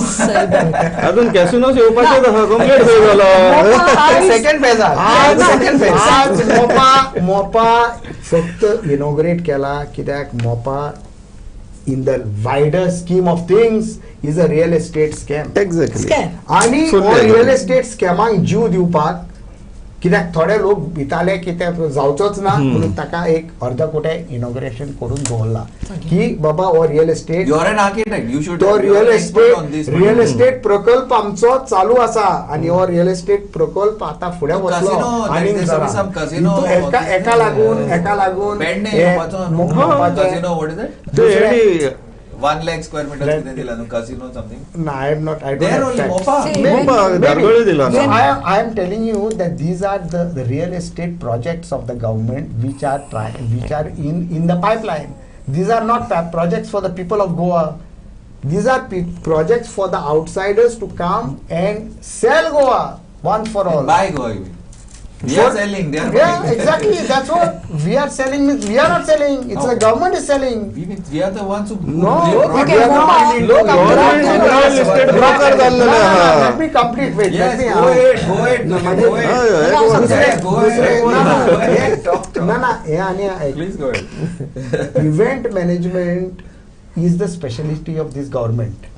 अजून कॅसिनोस येवपाचें आसा complete खंय झालो.
Second phase
आज
second phase
आज मोपा फक्त इनॉग्रेट केला कित्याक Mopa in the wider scheme of things is a real estate scam
exactly.
आणि रियल एस्टेट स्कॅमांक जीव दिवपाक कित्याक थोडे लोक भिताले की ते जावचोच ना म्हणून ताका एक अर्द कोटे इनॉग्रेशन करून दवरला की बाबा हो real estate
You are an architect. You should.
तो
you are
real
an expert on this.
Real estate प्रकल्प आमचो चालू आसा आणि हो रियल एस्टेट प्रकल्प आता फुडें वतलो
Casino,
आणि
there is some casino.
एका लागून
Bed नाही
हे
मोपाचो.
मोपाचें-
Casino, what is it?
ते
1 lakh square meters किती दिला न्हू casino something.
No, I am not. I don't
There
have
only
facts.
Mopa.
See,
Mopa धारगळे दिला
So
ना.
I am telling you that these are the real estate projects of the government which are in the pipeline. These are not projects for the people of Goa. These are projects for the outsiders to come and sell Goa once for all.
Buy Goa. you mean. We are selling. They are
Yeah,
buying.
exactly. That's what we are selling. We are not selling. It's
No.
the government is selling.
We are the ones who.
No,
brought
we are
Mopa
not.
into
Look,
Goa.
real estate broker झालेले आहा.
Let me complete. Wait.
Yes,
Let me.
go ahead. Go ahead.
No,
Go
Mhadei-
ahead.
एक वर्ष.
Yes, go ahead. Talk to.
No, हे आणि
Please go ahead.
event management is the specialty of this government.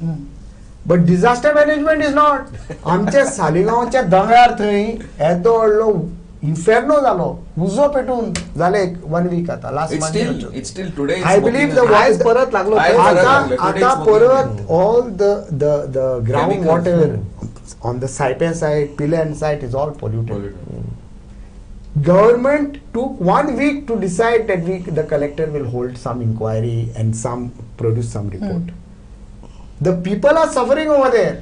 But disaster management is not. आमच्या सालिगांवच्या दंगळार थंय येदो व्हडलो इन्फेर्नो जालो उजो पेटून जाले 1 week आता
It's still today. it's
I believe the
smoking
आज
as-
परत लागलो
आज परत लागलो. Today
आता
it's smoking
परत
as-
all the ground
Chemicals.
water on the Saipan side, Pilan side is all polluted.
Polluted.
Government took 1 week to decide that the collector will hold some inquiry and produce some report. The people are suffering over there.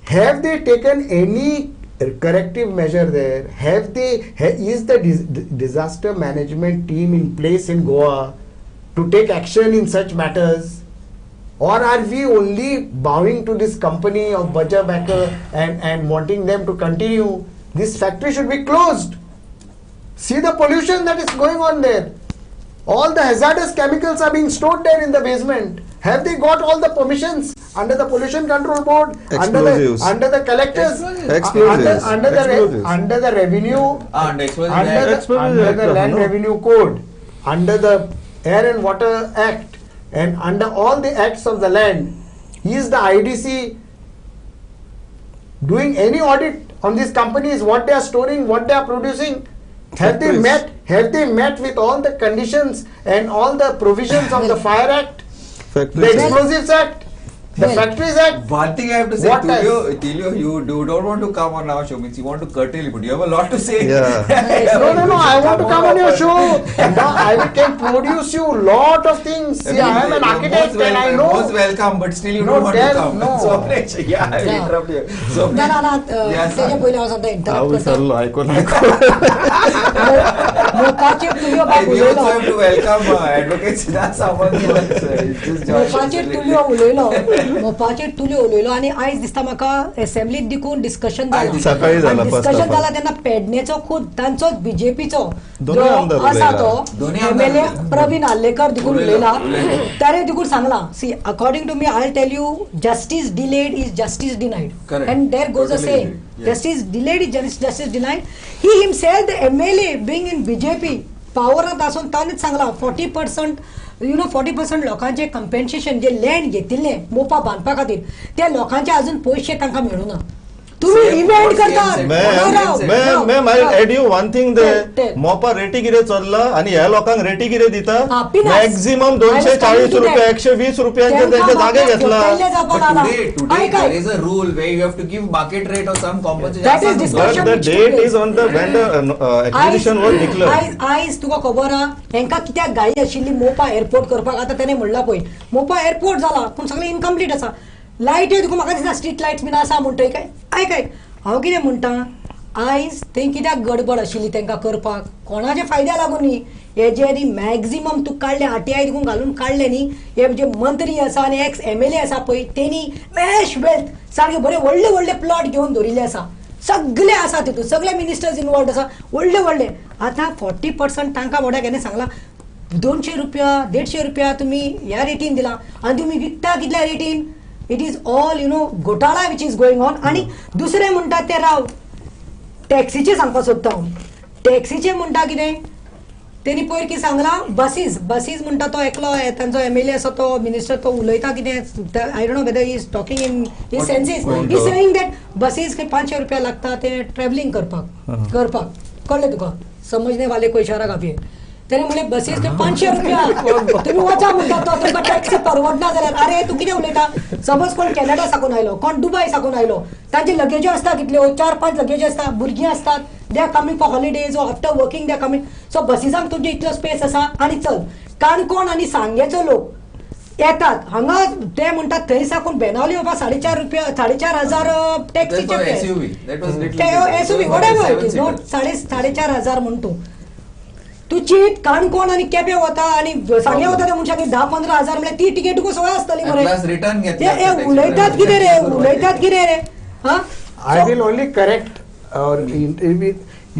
Have they taken any corrective measure there? Is the disaster management team in place in Goa to take action in such matters? Or are we only bowing to this company of Baja Backer and wanting them to continue? This factory should be closed. See the pollution that is going on there. All the hazardous chemicals are being stored there in the basement. Have they got all the permissions under the pollution control board,
Explosives.
under the collectors,
Explosives. Explosives.
under the revenue,
And explosive
under
act.
the,
Explosives
under
act,
the land
no?
revenue code, under the air and water act, and under all the acts of the land? Is the IDC doing any audit on these companies, what they are storing, what they are producing? Have they met with all the conditions and all the provisions of the Fire Act, the
Factories.
Explosives Act, the
Well,
Factories Act?
One thing I have to say,
What
Tulio, you don't want to come on our show, means you want to curtail, but you have a lot to say.
Yeah.
No, I want to come on your show. No, I can produce you lot of things. See, I am an architect and I know.
Most welcome, but still you
No,
don't want to
tell-
come.
no.
So, yeah, I will
Yeah.
interrupt you. So,
ना ना ना
Yes,
त्याच्या
sir.
पयलीं हांव सांगता
हांव
interrupt करता
विसरलो ऐकून
मोपाचेर तुल्यो बाब
we also have
उलयलो
to welcome Advocate Siddharth Samant.
मोपाचेर तुल्यो उलयलो आनी आयज दिसता म्हाका असेंब्लीत देखून डिस्कशन
आयज
सकाळी झालं first
डिस्कशन
of all.
जाला तेन्ना पेडणेचो खूद तांचोच बीजेपीचो
दोन्ही आमदार
आसा
उलयला.
तो
दोन्ही आमदार
एमएलए
उलयला.
प्रवीण आल्लेकर देखून
उलयला.
उलयला ताणें देखून सांगला see according to me I tell you justice delayed is justice denied
Correct.
And there goes a
Totally
same
agree. Yes.
Justice delayed is justice denied he himself the MLA being in BJP पावरांत आसून ताणेंच सांगला 40% 40% लोकांचे compensation जे land घेतिल्ले मोपा बांदपा खातीर त्या लोकांचे अजून पयशे तांकां मेळूना तुम्ही इव्हेंट करतात.
Ma'am I add you one thing they
tell.
Mopa रेटी कितें चल्ला आणि ह्या लोकांक रेटी कितें दिता
Happiness.
मॅक्झिमम 240 रुपया 120 रुपयांचे त्यांचे जागे घेतला.
Today there is a rule where you have to give market rate or some compensation.
That is
Asa
discussion.
But the date is on the when the acquisition was declared.
आयज तुका खबर आहा हेंका कित्याक घाई आशिल्ली मोपा एअरपोर्ट करपाक. आता त्याने म्हणला पळय मोपा एअरपोर्ट जाला पूण सगळें इनकम्प्लीट आसा. लायट तुका म्हाका दिसता स्ट्रीट लायट्स बीन आसा म्हणटय काय. आयकाय हांव कितें म्हणटा आयज थंय कित्याक गडबड आशिल्ली तांकां करपाक कोणाचे फायद्या लागून न्ही. हे जे मॅक्झिमम तू काढले आरटीआय तुका घालून काढले न्ही हे जे मंत्री आसा आनी एक्स MLA आसा पळय तेणी मॅश वेल्थ सारके बरे व्हडले व्हडले प्लॉट घेवन दवरिल्ले आसा. सगळे आसा तितून सगळे मिनिस्टर्स इनवॉल्ड आसा व्हडले व्हडले. आतां 40% तांकां वड्याक हेणें सांगलां 200 रुपया 150 रुपया तुमी ह्या रेटीन दिला आनी तुमी विकता कितल्या रेटीन. इट इज ऑल घोटाळा विच इज गोईंग ऑन. आणि दुसरें म्हणटा ते राव टॅक्सीचे सांगपाक सोदता हांव. टॅक्सीचे म्हणटा कितें तेणी पयर कितें सांगलां बसीस म्हणटा तो एकलो तांचो MLA आसा तो मिनिस्टर तो उलयता कितें I don't know whether he is talking in his senses. He saying that buses 500 रुपया लागता ते ट्रॅव्हलिंग करपाक कळ्ळें तुका समजने वाले को इशारा काफी आहे. त्याने म्हणे बसीस 500 रुपया तुम्ही वचा म्हणटा तो तुमकां टॅक्सी परवडना जाल्यार अरे तू कितें उलयता. सपोज कोण कॅनडा साकून आयलो कोण दुबय साकून आयलो तांची लगेजो आसता कितल्यो 4-5 लगेज आसता भुरगीं असतात they are coming for holidays or after working they are coming. So बसीसांक तुमचे इतलो स्पेस आसा आनी चल काणकोण आनी सांगेचो लोक येतात हांगा ते म्हणटात थंय साकून बेनावली बाबा 4,500 टॅक्सीचे SUV whatever it is not 4,500 म्हणतो. तू चीट काणकोण आणि केपें वता आणि सांगे वता त्या मनशाक 10-15 हजार म्हळ्यार ती टिकेट तुका सवय आसतली मरे. उलयतात कितें रे हा.
I will only correct or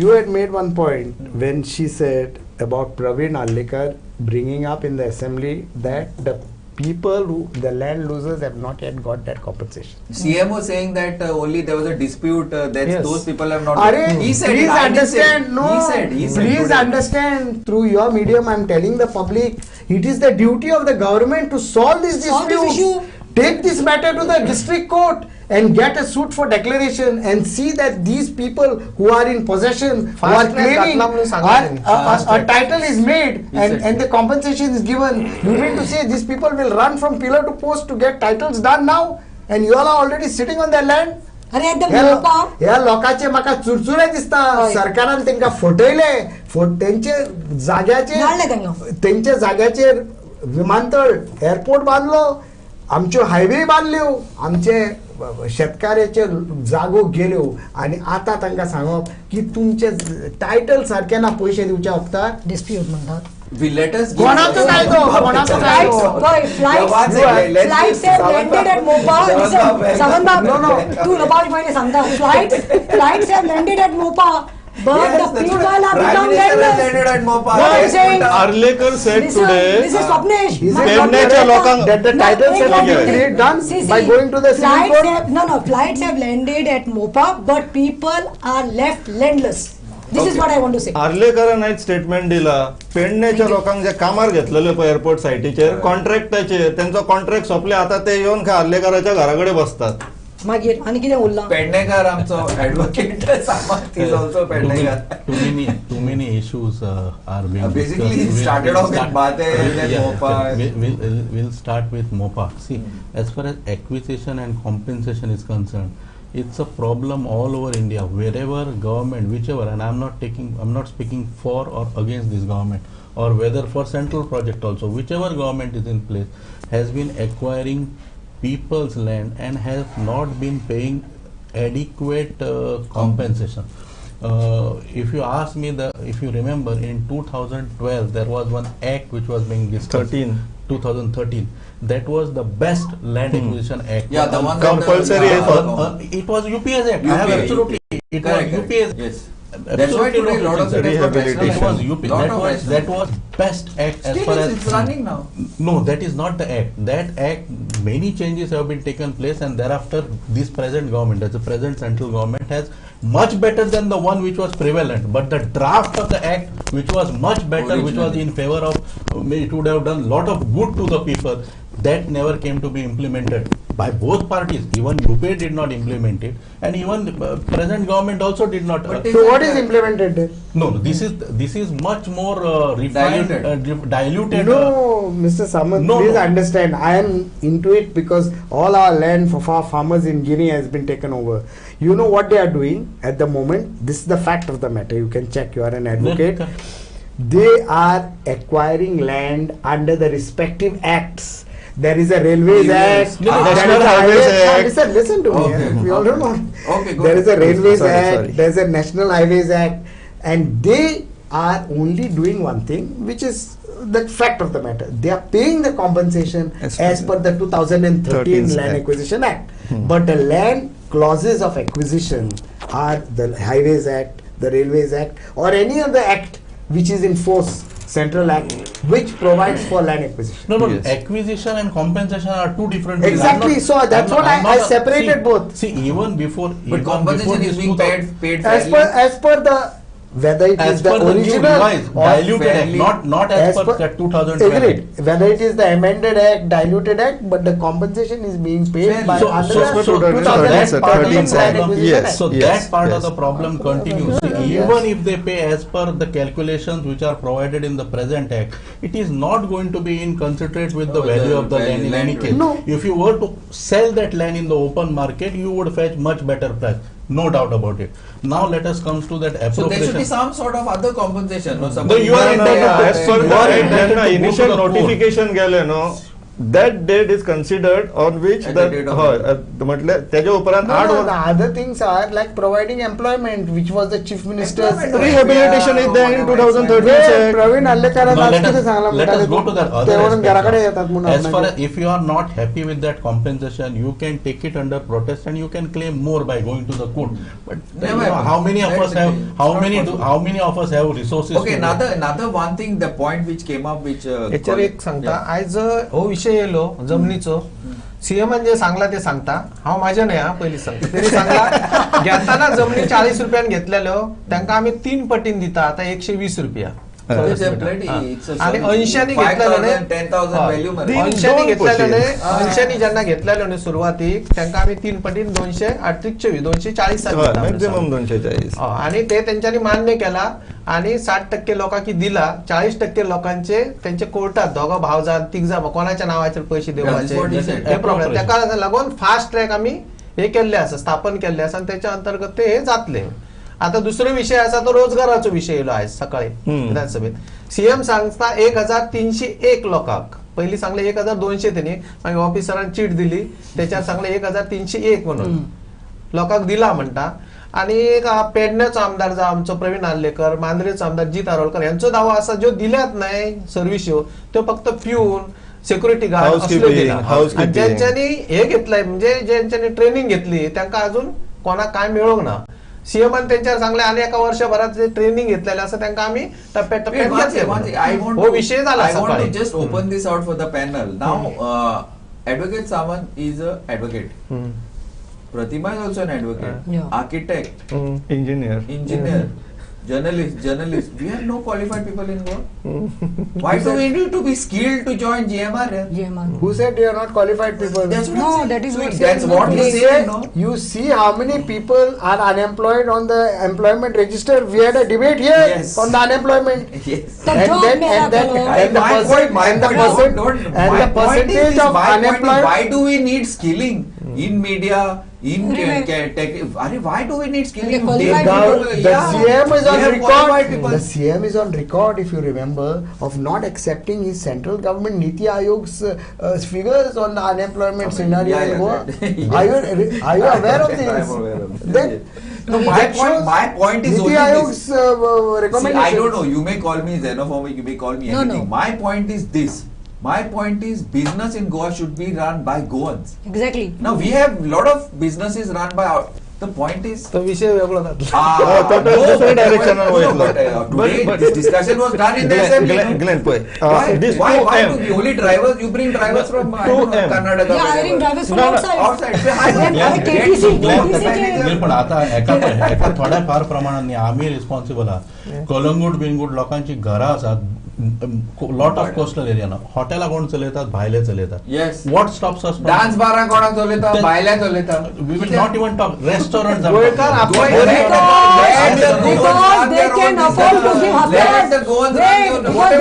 you had made one point when she said about Praveen Allekar bringing up in the assembly that the people who the land losers have not yet got that compensation.
CM was saying that only there was a dispute that
Yes.
those people have not.
Are,
he said
please
it, I didn't say
understand.
it.
No,
He said
please
today.
understand. Through your medium, I'm telling the public, it is the duty of the government to solve this
Solve this
dispute.
issue.
Take this matter to the district court and get a suit for declaration and see that these people who are in possession, who are
Fast track
claiming,
Ratnamnu Sangha.
a title is made and the compensation is given. You mean to say these people will run from pillar to post to get titles done now, and you all are already sitting on their land?
अरे एकदम मोपा
ह्या लोकांचे म्हाका चुरचुरे दिसता. सरकारान तांकां फटयले तेंचे जाग्याचेर विमानतळ एअरपोर्ट बांदलो आमच्यो हायवे बांदल्यो आमचे शेतकाराचे जागो गेल्यो आणि आता तांकां सांगप की तुमचे टायटल सारके ना पयशे दिवचे वखदार
डिस्प्यूट म्हणटात.
कोणाचो कायदो कोणाचो कायदो.
Flights have landed at Mopa. Listen, Samanbab, no. तू लबाज पहिले सांगता. Flights have landed at Mopa. But the people have become landless. What I'm saying.
Arlekar said today.
This is Swapnesh.
पेडण्याच्या लोकांक
that the titles have not been created done by going to the civil court.
No, flights have landed at Mopa, but people are left landless. This is what I want to say.
आर्लेकरान आयज statement दिला पेडण्याच्या लोकांक जे कामार घेतलेले पळय airport सायटीचेर कॉन्ट्रॅक्टाचेर त्यांचो contract सोंपले आता ते येवन खंय आर्लेकराच्या घरा कडेन बसतात.
मागीर आनी कितें उरलां.
पेडणेकर आमचो advocate is also Pednekar.
Too many issues are being
Basically,
discussed.
it started off with Mhadei and then Mopa.
We'll start with Mopa. See, as far as acquisition and compensation is concerned, it's a problem all over India. Wherever government, whichever, and I'm not speaking for or against this government, or whether for central project also, whichever government is in place, has been acquiring people's land and has not been paying adequate compensation. If you ask me, if you remember, in 2012 there was one act which was being discussed. 2013. That was the best land acquisition act.
Yeah, the one
compulsory.
It was UPS act. I have absolutely. It was UPS.
Yes. That's why today a lot of it
That was UPS. That was best act as far as
it's running now.
No, that is not the act. That act, many changes have been taken place, and thereafter this present government, that's the present central government, has much better than the one which was prevalent. But the draft of the act, which was much better, which was in favor of, it would have done lot of good to the people. that never came to be implemented by both parties. Even UPA did not implement it, and even present government also did not.
So what is implemented there?
No, this is much more refined, diluted.
No, Mr. Samant,
No,
please
no.
understand. I am into it because all our land for farmers in Guinea has been taken over. You know what they are doing at the moment? This is the fact of the matter. You can check. You are an advocate. They are acquiring land under the respective acts. There is a Railways Act.
No,
there
National
is a
Highways
Highways-
Act.
Listen to me.
Okay.
We all don't know.
Okay, go
There is a
ahead.
Railways
Sorry,
Act.
sorry.
There is a National Highways Act, and they are only doing one thing, which is the fact of the matter. They are paying the compensation as per the 2013 Land
Act.
Acquisition Act. But the land clauses of acquisition are the Highways Act, the Railways Act, or any other act which is in force, Central Act, which provides for land acquisition.
No,
Yes.
acquisition and compensation are two different things.
Exactly. So that's what I separated both.
See, even before.
But
even
compensation
before
is
this
being
2000
paid
As per the whether it
as
is the
per the new
original
revised
or
diluted act,
fairly-
not as per the 2012
agreed.
act.
Whether it is the amended act, diluted act, but the compensation is being paid
Fairly.
by
So,
under
so,
the
so, so
2013
that part of the
13
Land
problem,
Acquisition
yes.
Act.
so
Yes,
that part
yes.
of the problem continues. See,
Yes.
even if they pay as per the calculations which are provided in the present act, it is not going to be inconsiderate with the
Oh,
value
the
of the
value-
land in
land
any
value.
case.
No.
If you were to sell that land in the open market, you would fetch much better price. No doubt about it. Now let us come to that
So there should
appropriation.
be some sort of other compensation. No,
No, you are entitled to-
as per
you are entitled to
the
go to
initial
the court.
notification गेले no that date is considered on which
At
the
the date of
म्हटलं त्याच्या उपरांत
No,
8
no, the other things are like providing employment, which was the chief minister's
Employment.
rehabilitation is there in 2013
Well,
act.
Praveen हल्लेकर
Now
आज
let
किती
us,
Sangla
let us go to that other
ते म्हणून घराकडे
aspect.
येतात म्हणून
As far
आपणाचे.
as if you are not happy with that compensation, you can take it under protest and you can claim more by going to the court. But
Never
you know,
happen.
how many of
That's
us
the
have
thing. It's not
how many of us have resources?
Okay,
to do?
another one thing, the point which came up, which
याच्यावर एक सांगता आयज हो विषय येयलो जमनीचो सीएमान जे सांगला ते सांगता हांव माझ्या नाही हा पयलीं सांगता तेणी सांगला घेताना जमनी 40 रुपयान घेतलेल्यो तांकां आमी 3 पटीन दिता आता 120 रुपया
It's a bloody, it's a
आणि
sorry,
80नी
5,000,
घेतलेले
10,000 value मध्ये.
80नी घेतलेले
पटी.
80नी जेन्ना घेतलेल्यो न्ही सुरवातीक तांकां आमी 3 पटीन 238 240
मॅक्झिमम 240
आणि ते त्यांच्यानी मान्य केला आणि 60% लोकांकी दिला 40% लोकांचे त्यांचे कोर्टात दोघं भाव जाण तिग जा कोणाच्या नावाचेर पैसे
Yeah, this is what he
देवपाचे
said.
हे प्रॉब्लेम ताका लागून फास्ट ट्रॅक आम्ही हे केल्ले आसा स्थापन केल्ले आसा आणि त्याच्या अंतर्गत ते हे जातले आता दुसरो विषय आसा तो रोजगाराचो विषय येयलो आज सकाळी विधानसभेत सीएम सांगता 1301 लोकांक पयलीं सांगले 1200 तेणी मागीर ऑफिसरान चीट दिली त्याच्यात सांगले 1301 म्हणून लोकांक दिला म्हणटा आणि एक पेडण्याचो आमदार जो आमचो प्रवीण नार्लेकर मांद्रेचो आमदार जीत आरोलकर यांचो दावो आसा ज्यो दिल्यात नाही सर्व्हिस्यो त्यो फक्त पिऊन सिक्युरिटी गार्ड असले
Housekeeping,
दिला
housekeeping.
आणि ज्यांच्यानी हे घेतलंय म्हणजे ज्यांच्यानी ट्रेनिंग घेतली त्यांना अजून कोणाक काय मिळोंक ना सीएमान त्यांच्यावर सांगले आणि एका वर्षभरात जे ट्रेनिंग घेतलेले असं त्यांना आम्ही टप्प्याटप्प्यात
Wait, one
घेतले
second, one second. I want
हो
to,
विषय झाला
I want
सकाळी
to just open this out for the panel. Now, Advocate Samant is an advocate. Pratima is also an advocate.
Yeah.
Architect,
engineer
engineer, journalist. We have no qualified people in Goa. Why do we need to be skilled to join GMR here?
GMR.
Who said you are not qualified people?
That's what
No,
I'm saying.
that is
So
what
that's
saying.
what
No,
he
they
said. No.
You see how many people are unemployed on the employment register. We had a debate here
Yes.
on the unemployment.
Yes.
The job miracle.
and the percent, and the percent, and the percentage of unemployment.
Why do we need skilling in media? In
Anyway.
tech, why do we need skilling?
The qualified
They-
The
yeah,
CM is
we
on
have qualified people.
record. The CM is on record, if you remember, of not accepting his central government Niti Ayog's figures on the unemployment scenario
Yeah,
in
yeah,
Goa.
that-
Are you aware of
I'm
this?
aware of this.
Then
No, my point is
Niti
only
Ayog's
this. See,
recommendation.
I don't know. You may call me xenophobic. You may call me
No,
anything.
no.
My point is this. My point is business in Goa should be run by Goans.
Exactly.
Now we have lot of businesses run by our. The point is.
तो विषय वेगळो जातलो
तो दुसऱ्या direction वर वयतलो.
Today
But-
this discussion was done in the assembly. no?
Glenn पळय
Why?
this
Why
2M
do we only drivers? You bring drivers from I don't know,
2M.
Karnataka.
They are hiring
wherever.
drivers from
No, no,
outside.
Outside. Say, hi,
Then
Glenn.
why KTC?
Glenn,
KTC
पण आता एका थोड्या फार प्रमाणात आम्ही responsible आहात कलंगूट बिनगूट लोकांची घरां आसात लॉट ऑफ कोस्टल एरिया ना हॉटेला कोण चलयतात भायले चलयतात.
Yes.
What stops us
dance बारा कोणाक चलयता भायल्या चलयता.
We will not even talk restaurant
गोंयकार आपल्या
Because they can afford to give haftas. Wait, because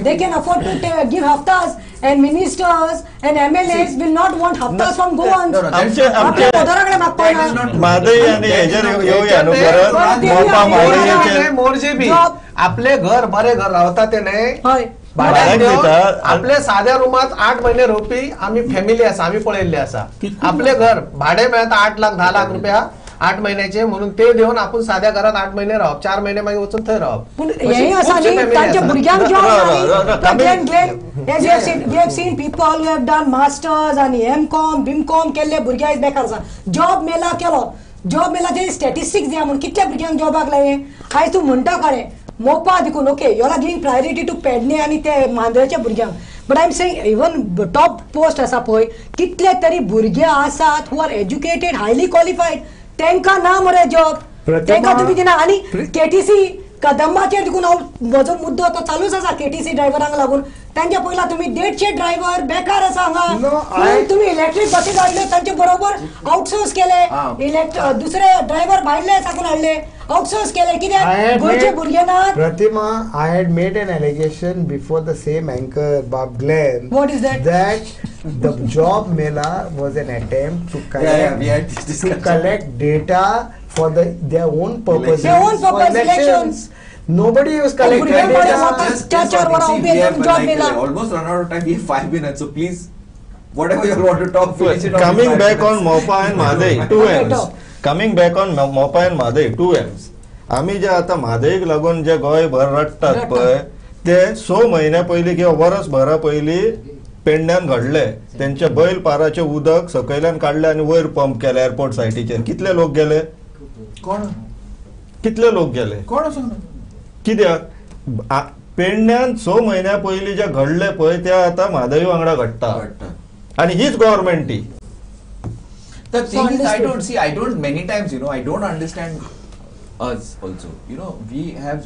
they can afford to give haftas, and ministers and MLAs will not want haftas from Goans. आपल्या पोटाराकडे मागताय ना.
म्हादई आणि हेजेर येऊया न्हू परत Mopa म्हादईचे
Morjim B आपले घर बरे घर रावता ते नाही
हय.
भाड्याक देऊन आपले साध्या रूमात 8 महिने रोपी आम्ही फॅमिली असा आम्ही पळयल्ले असा. आपले घर भाडे मेळता 8 लाख 10 लाख रुपया 8 महिन्याचे म्हणून ते देऊन आपण साध्या घरात 8 महिने राहप 4 महिने मागीर वचून थंय राहप.
पूण हेय आसा न्ही तांच्या भुरग्यांक job we have seen people who have done masters आणि M.Com BIM.Com केल्ले भुरगे आयज बेकार आसा. जॉब मेला केलो जॉब मेला ते स्टॅटिस्टिक्स दिया म्हण कितल्या भुरग्यांक जॉबाक लाये. आयज तूं म्हणटा खरें मोपा देखून okay you are giving priority to Pernem आणि ते मांद्रेच्या भुरग्यांक. But I am saying even top post आसा पळय कितले तरी भुरगे आसात who are educated highly qualified तेंका ना मरे जॉब. तेंका तुम्ही दिना. आणि केटीसी कदंबाचेर देखून म्हजो मुद्दो तो चालूच आसा केटीसी ड्रायव्हरांक लागून. तांच्या पयला तुम्ही 150 ड्रायव्हर बेकार आसा हांगा. तुम्ही इलेक्ट्रिक बसीस हाडले तांचे बरोबर आउटसोर्स केले. दुसरे ड्रायव्हर भायले साकून हाडले आउटसोर्स केले. कित्याक गोंयचे भुरगे ना.
Pratima, I had made an allegation before the same anchor Bob Glenn.
What is that?
That the job mela was an attempt to collect data for their own purposes.
Their own purpose,
for
elections.
Nobody was collecting data.
Almost run out of time. We have 5 minutes, so please, whatever you want to talk, finish it.
Coming back on Mopa and Mhadei, 2 M's. Coming back on Mopa and Mhadei, 2 M's. आम्ही जे आता म्हादईक लागून जे गोंय भर रडटात पळय ते 6 महिन्या पयलीं किंवा verse भरा पयलीं पेडण्यान घडले. त्यांचे बैल पाराचे उदक सकयल्यान काढले आणि वयर पंप केले एअरपोर्ट सायटीचेर. कितले लोक गेले
कोण
कितले लोक गेले
कोण असो
कित्याक पेडण्यान 6 महिन्या पयलीं जे घडले पळय ते आता म्हादई वांगडा घडटा आणि हीच गव्हर्नमेंट ती.
The thing is, I don't many times, I don't understand us also. We have,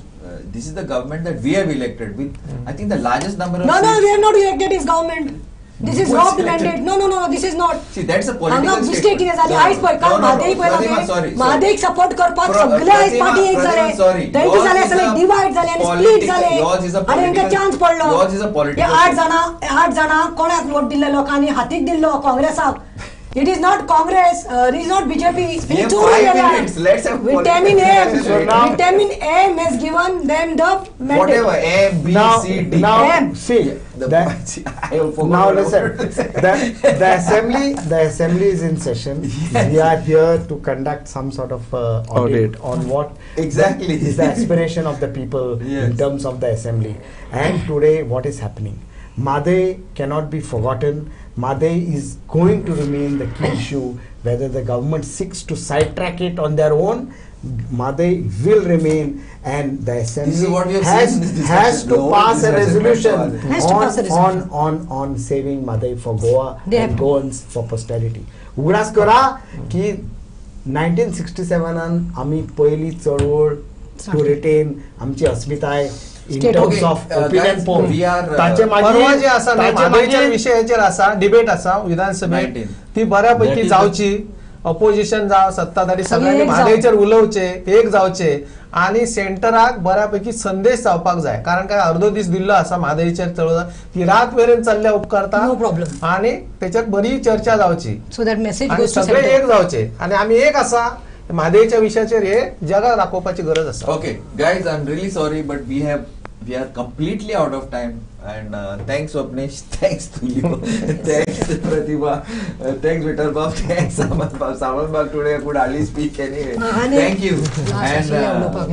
this is the government that we have elected with, I think the largest number of...
No, we have not elected his government. This is robbed mandate. No, this is not.
See, that's a political
mistake कितें जाली आयज पळय काल म्हादई पळय म्हादईक support करपाक सगळे आयज party एक जाले. तेंचे जाले सगळे डिवाइड जाले आणि स्प्लिट जाले आणि तांकां चान्स पडलो. हे 8 जाणां कोणाक वोट दिल्ले लोकांनी हातीक दिल्लो काँग्रेसाक. It is not Congress, it is not BJP.
We have 5 minutes. Let's have
Vitamin M has given them the mandate.
Whatever, A, B, C, D.
Now,
M.
see,
I forgot.
now listen, the assembly is in session. We are here to conduct some sort of audit on what
exactly
is the aspiration of the people in terms of the assembly. And today, what is happening? Mhadei cannot be forgotten. Mhadei is going to remain the key issue. Whether the government seeks to sidetrack it on their own, Mhadei will remain, and the assembly has to pass a resolution on saving Mhadei for Goa and Goans for posterity. उगडास करा की 1967 आम्ही पहिली चळवळ to retain आमची अस्मिताय in terms of opinion poll.
परवा जे आसा म्हादईच्या विशयाचेर आसा डिबेट आसा विधानसभेत ती बऱ्यापैकी जावची. अपोजिशन जाव सत्ताधारी सगळ्यांनी म्हादईचेर उलोवचे एक जावचे आणि सेंटराक बऱ्यापैकी संदेश जावपाक जाय. कारण काय अर्धो दीस दिल्लो आसा म्हादईचेर चळवळ ती रात मेरेन चल्ल्या उपकारता आणि त्याच्यात बरी चर्चा जावची.
सो दॅट मेसेज
आणि सगळे एक जावचे आणि आम्ही एक आसा म्हादईच्या विशयाचेर हे जगाक दाखोवपाची गरज आसा.
Okay, guys, I'm really sorry, but we are completely out of time. And thanks Swapnesh, thanks Tulio, thanks Pratima, thanks Vittalbab, thanks Samanbag. Today I could hardly speak anyway. Thank you, and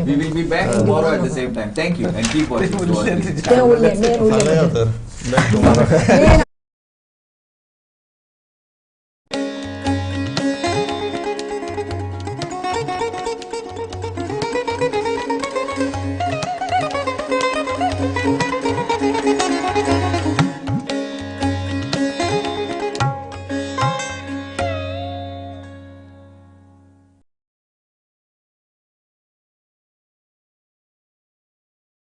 we will be back tomorrow at the same time. Thank you, and keep watching.